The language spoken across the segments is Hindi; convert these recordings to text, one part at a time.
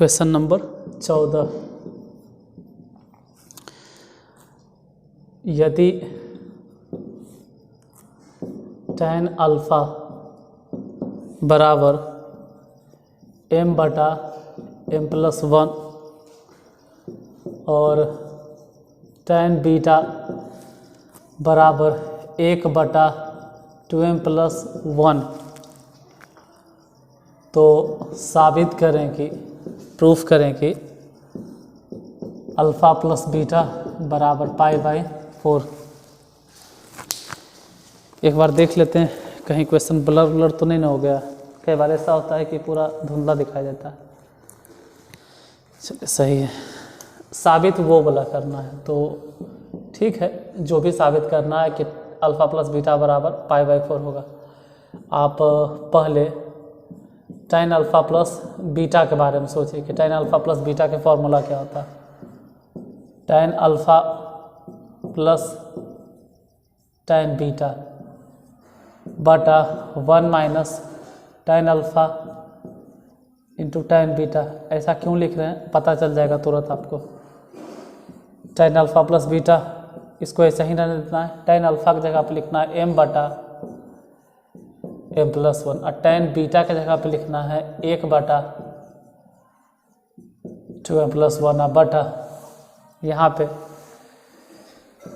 क्वेश्चन नंबर 14, यदि tan अल्फ़ा बराबर m बटा m प्लस 1 और tan बीटा बराबर 1 बटा 2m प्लस 1, तो साबित करें कि प्रूफ करें कि अल्फ़ा प्लस बीटा बराबर π/4। एक बार देख लेते हैं कहीं क्वेश्चन ब्लर तो नहीं ना हो गया। कई बार ऐसा होता है कि पूरा धुंधला दिखाई देता है। चलिए सही है, साबित वो वाला करना है तो ठीक है, जो भी साबित करना है कि अल्फ़ा प्लस बीटा बराबर π/4 होगा। आप पहले tan अल्फ़ा प्लस बीटा के बारे में सोचिए कि tan अल्फ़ा प्लस बीटा के फॉर्मूला क्या होता है। tan alpha plus tan beta बटा 1 minus tan alpha into tan beta. ऐसा क्यों लिख रहे हैं पता चल जाएगा तुरंत आपको। tan अल्फ़ा प्लस बीटा इसको ऐसा ही रहने देना है। tan अल्फ़ा की जगह पर लिखना है m बटा m प्लस 1 और tan बीटा के जगह पे लिखना है 1 बटा 2m प्लस 1 बटा यहाँ पे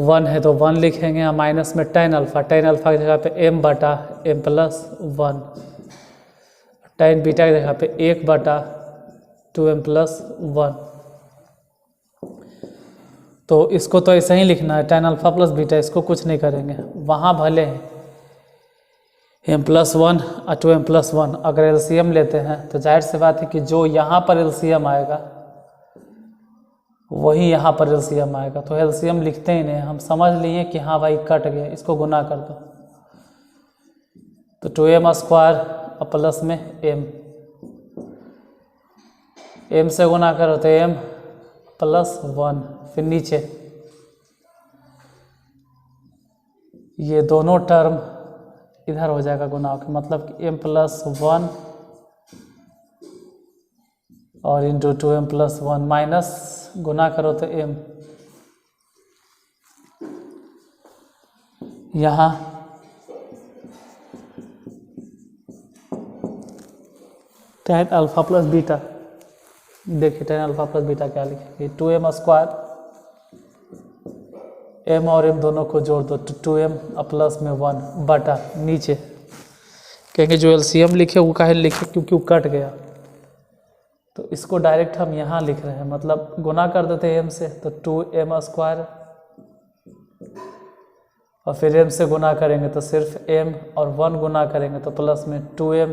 1 है तो 1 लिखेंगे और माइनस में tan अल्फ़ा की जगह पे m बटा m प्लस 1, tan बीटा की जगह पे 1 बटा 2m प्लस 1। तो इसको तो ऐसा ही लिखना है tan अल्फ़ा प्लस बीटा, इसको कुछ नहीं करेंगे। वहाँ भले m प्लस 1 और 2m प्लस 1 अगर एलसीएम लेते हैं तो जाहिर सी बात है कि जो यहाँ पर एलसीएम आएगा वही यहाँ पर एलसीएम आएगा। तो एलसीएम लिखते ही नहीं, हम समझ लिए कि हाँ भाई कट गया, इसको गुना कर दो तो 2m स्क्वायर और प्लस में m से गुना करो तो m प्लस 1, फिर नीचे ये दोनों टर्म इधर हो जाएगा गुना होकर, मतलब कि m प्लस 1 और इंटू 2m प्लस 1 माइनस गुना करो तो m, यहाँ tan अल्फ़ा प्लस बीटा, देखिए tan अल्फ़ा प्लस बीटा क्या लिखेंगे 2m स्क्वायर, m और m दोनों को जोड़ दो तो 2m प्लस में 1 बटा नीचे कहेंगे जो एलसीएम लिखे वो काहे लिखे क्योंकि वो कट गया। तो इसको डायरेक्ट हम यहाँ लिख रहे हैं, मतलब गुना कर देते हैं m से तो 2m स्क्वायर और फिर m से गुना करेंगे तो सिर्फ m और 1 गुना करेंगे तो प्लस में 2m,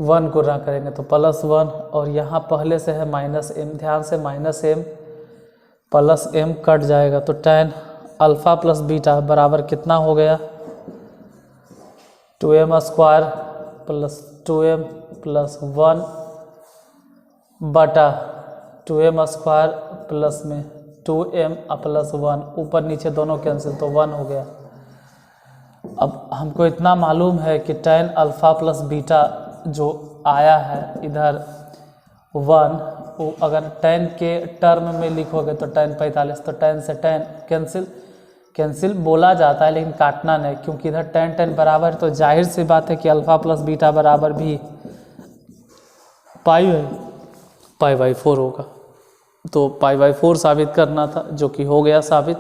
1 गुना करेंगे तो प्लस 1 और यहाँ पहले से है माइनस m, ध्यान से minus m plus m cut जाएगा तो tan अल्फ़ा प्लस बीटा बराबर कितना हो गया 2m square plus 2m plus 1 बटा 2m स्क्वायर प्लस में 2m प्लस 1, ऊपर नीचे दोनों कैंसिल तो 1 हो गया। अब हमको इतना मालूम है कि tan अल्फ़ा प्लस बीटा जो आया है इधर 1, वो अगर tan के टर्म में लिखोगे तो tan 45, तो tan से tan कैंसिल बोला जाता है लेकिन काटना नहीं, क्योंकि इधर tan बराबर तो जाहिर सी बात है कि अल्फ़ा प्लस बीटा बराबर भी π/4 होगा। तो π/4 साबित करना था जो कि हो गया साबित।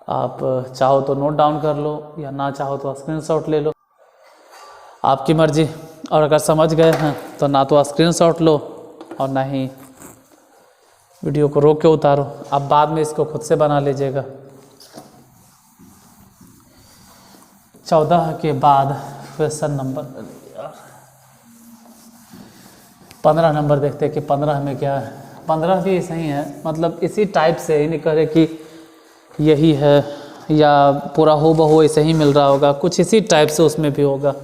आप चाहो तो नोट डाउन कर लो या ना चाहो तो स्क्रीनशॉट ले लो, आपकी मर्जी। और अगर समझ गए हैं तो ना तो स्क्रीनशॉट लो और ना ही वीडियो को रोक के उतारो, आप बाद में इसको खुद से बना लीजिएगा। 14 के बाद क्वेश्चन नंबर 15 नंबर देखते हैं कि 15 में क्या है। 15 भी सही है, मतलब इसी टाइप से ही नहीं करे कि यही है या पूरा हो बहू ऐसे ही मिल रहा होगा, कुछ इसी टाइप से उसमें भी होगा।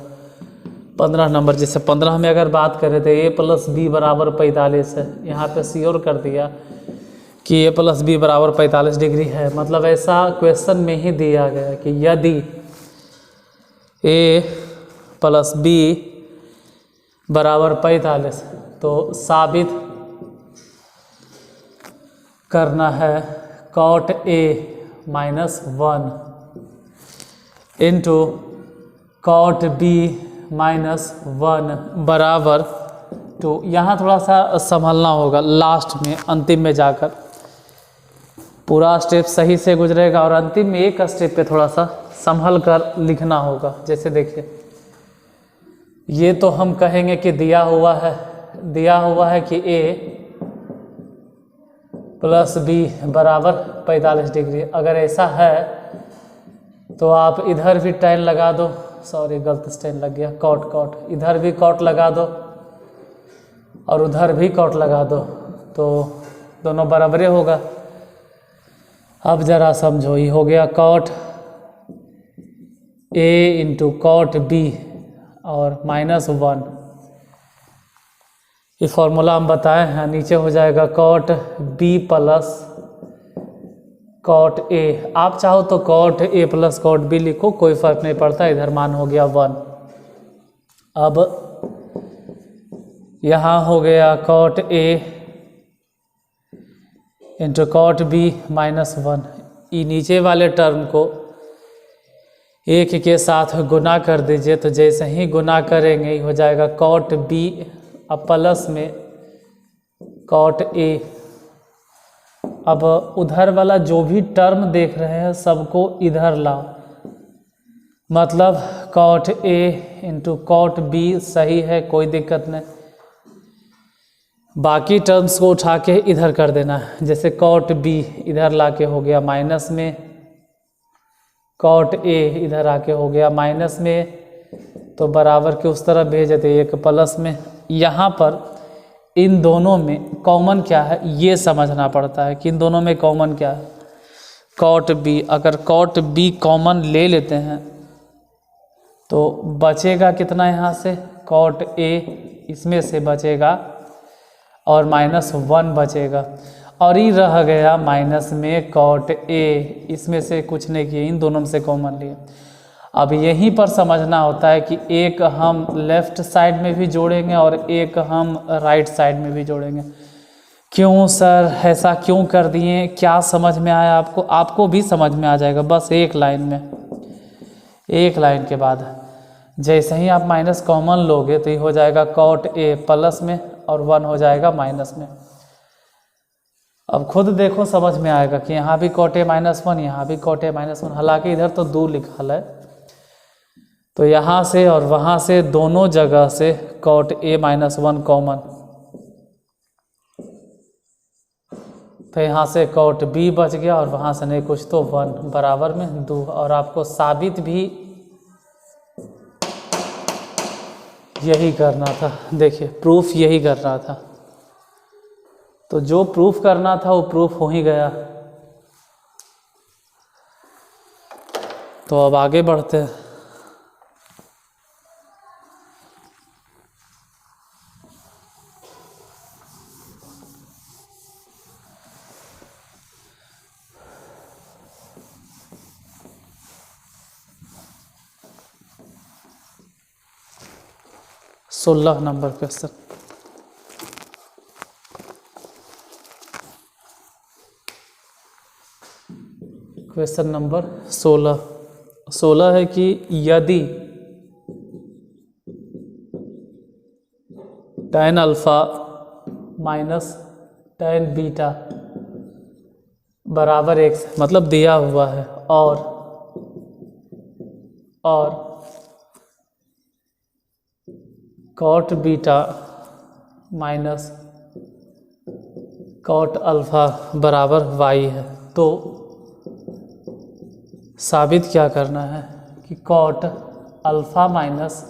15 नंबर जैसे 15 में अगर बात करें तो a प्लस बी बराबर 45 है, यहाँ पे श्योर कर दिया कि a प्लस बी बराबर 45 डिग्री है। मतलब ऐसा क्वेश्चन में ही दिया गया कि यदि a प्लस बी बराबर 45। तो साबित करना है cot A minus 1 into cot B minus 1 बराबर। तो यहाँ थोड़ा सा संभलना होगा, लास्ट में अंतिम में जाकर पूरा स्टेप सही से गुजरेगा और अंतिम में एक स्टेप पे थोड़ा सा संभल कर लिखना होगा। जैसे देखिए, ये तो हम कहेंगे कि दिया हुआ है कि A प्लस B बराबर 45 डिग्री। अगर ऐसा है तो आप इधर भी tan लगा दो, सॉरी गलत स्टैंड लग गया, कॉट इधर भी कॉट लगा दो और उधर भी कॉट लगा दो, तो दोनों बराबरे होगा। अब जरा समझो, ये हो गया cot A into cot B और माइनस 1। ये फॉर्मूला हम बताए हैं, नीचे हो जाएगा cot B plus cot A। आप चाहो तो cot A plus cot B लिखो, कोई फर्क नहीं पड़ता, इधर मान हो गया 1। अब यहाँ हो गया cot A into cot B minus 1। ये नीचे वाले टर्म को एक के साथ गुना कर दीजिए, तो जैसे ही गुना करेंगे हो जाएगा cot B अब प्लस में cot A। अब उधर वाला जो भी टर्म देख रहे हैं सबको इधर लाओ, मतलब cot A into cot B सही है, कोई दिक्कत नहीं। बाकी टर्म्स को उठा के इधर कर देना है, जैसे cot B इधर लाके हो गया माइनस में, cot A इधर आके हो गया माइनस में, तो बराबर के उस तरफ भेज देते एक प्लस में। यहाँ पर इन दोनों में कॉमन क्या है ये समझना पड़ता है कि इन दोनों में कॉमन क्या है। cot B, अगर cot B कॉमन ले लेते हैं तो बचेगा कितना, यहाँ से cot A इसमें से बचेगा और माइनस 1 बचेगा, और ये रह गया माइनस में cot A, इसमें से कुछ नहीं किए, इन दोनों में से कॉमन लिए। अब यहीं पर समझना होता है कि एक हम लेफ़्ट साइड में भी जोड़ेंगे और एक हम राइट साइड में भी जोड़ेंगे। क्यों सर ऐसा क्यों कर दिए, क्या समझ में आया आपको? आपको भी समझ में आ जाएगा, बस एक लाइन में, एक लाइन के बाद जैसे ही आप माइनस कॉमन लोगे तो ये हो जाएगा cot A प्लस में और 1 हो जाएगा माइनस में। अब खुद देखो समझ में आएगा कि यहाँ भी cot A माइनस 1, यहाँ भी cot A माइनस 1, हालांकि इधर तो 2 लिखा है, तो यहाँ से और वहाँ से दोनों जगह से cot A माइनस 1 कॉमन, तो यहाँ से cot B बच गया और वहाँ से नहीं कुछ तो 1 बराबर में 2। और आपको साबित भी यही करना था, देखिए प्रूफ यही करना था, तो जो प्रूफ करना था वो प्रूफ हो ही गया। तो अब आगे बढ़ते हैं। सोलह नंबर क्वेश्चन। क्वेश्चन नंबर 16 है कि यदि tan alpha minus tan beta बराबर x, मतलब दिया हुआ है, और cot beta minus cot alpha बराबर y है, तो साबित क्या करना है कि cot अल्फा माइनस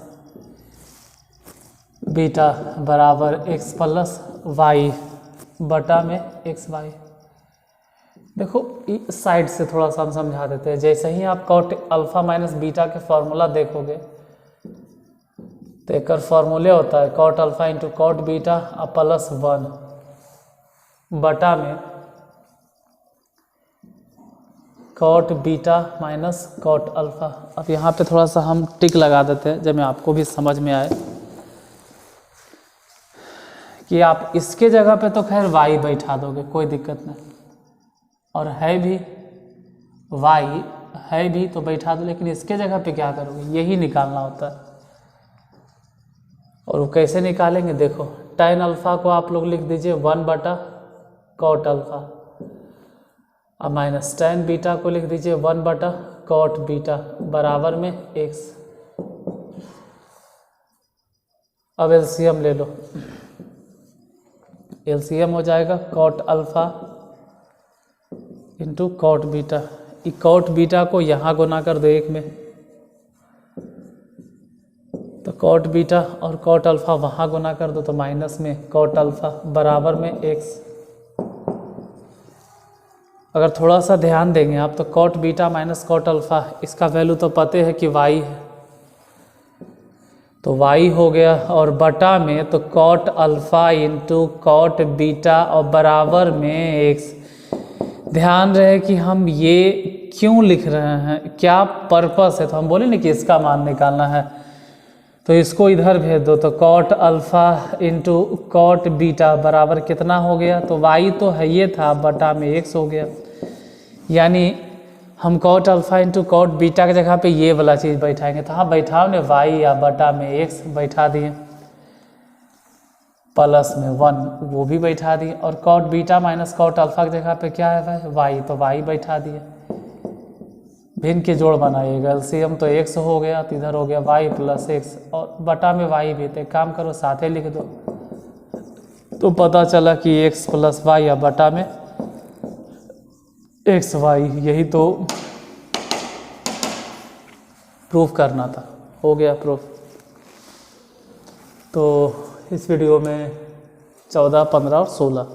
बीटा बराबर x प्लस y बटा में एक्स वाई। देखो इस साइड से थोड़ा सा हम समझा देते हैं। जैसे ही आप cot अल्फा माइनस बीटा के फॉर्मूला देखोगे तो एक फॉर्मूले होता है cot alpha into cot beta plus 1 बटा में cot beta minus cot alpha. अब यहाँ पे थोड़ा सा हम टिक लगा देते हैं जब मैं आपको भी समझ में आए। कि आप इसके जगह पे तो खैर y बैठा दोगे, कोई दिक्कत नहीं, और है भी y है भी तो बैठा दो, लेकिन इसके जगह पे क्या करोगे, यही निकालना होता है। और वो कैसे निकालेंगे, देखो tan अल्फ़ा को आप लोग लिख दीजिए 1/cot अल्फ़ा, अब माइनस tan बीटा को लिख दीजिए 1/cot बीटा बराबर में x। अब एलसीएम ले लो, एलसीएम हो जाएगा cot alpha into cot beta. cot beta को यहाँ गुना कर दो 1 में, तो cot बीटा और cot अल्फ़ा वहाँ गुना कर दो तो माइनस में cot अल्फ़ा बराबर में x। अगर थोड़ा सा ध्यान देंगे आप तो cot beta minus cot alpha, इसका वैल्यू तो पता है कि y है, तो y हो गया, और बटा में तो cot alpha into cot beta और बराबर में x। ध्यान रहे कि हम ये क्यों लिख रहे हैं, क्या पर्पस है, तो हम बोले ना कि इसका मान निकालना है, तो इसको इधर भेज दो, तो cot alpha into cot beta बराबर कितना हो गया, तो y तो है ये था, बटा में x हो गया। यानी हम cot alpha into cot beta की जगह पे ये वाला चीज़ बैठाएंगे, तो हाँ बैठाओ ने y या बटा में x बैठा दिए, प्लस में 1 वो भी बैठा दिए, और cot beta minus cot alpha की जगह पे क्या है y, तो y बैठा दिए। भिन्न के जोड़ बनाइएगा, एलसीएम तो x हो गया, तो इधर हो गया y प्लस x, और बटा में y भी, तो एक काम करो साथ ही लिख दो, तो पता चला कि x प्लस y या बटा में एक्स वाई, यही तो प्रूफ करना था, हो गया प्रूफ। तो इस वीडियो में 14, 15 और 16,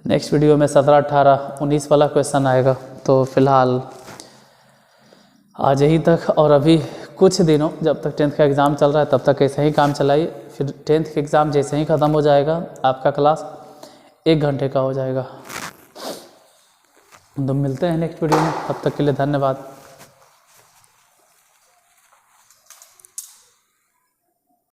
नेक्स्ट वीडियो में 17, 18, 19 वाला क्वेश्चन आएगा। तो फिलहाल आज यही तक, और अभी कुछ दिनों जब तक 10th का एग्ज़ाम चल रहा है तब तक ऐसे ही काम चलाइए, फिर 10th का एग्ज़ाम जैसे ही ख़त्म हो जाएगा आपका क्लास 1 घंटे का हो जाएगा। तो मिलते हैं नेक्स्ट वीडियो में, तब तक के लिए धन्यवाद।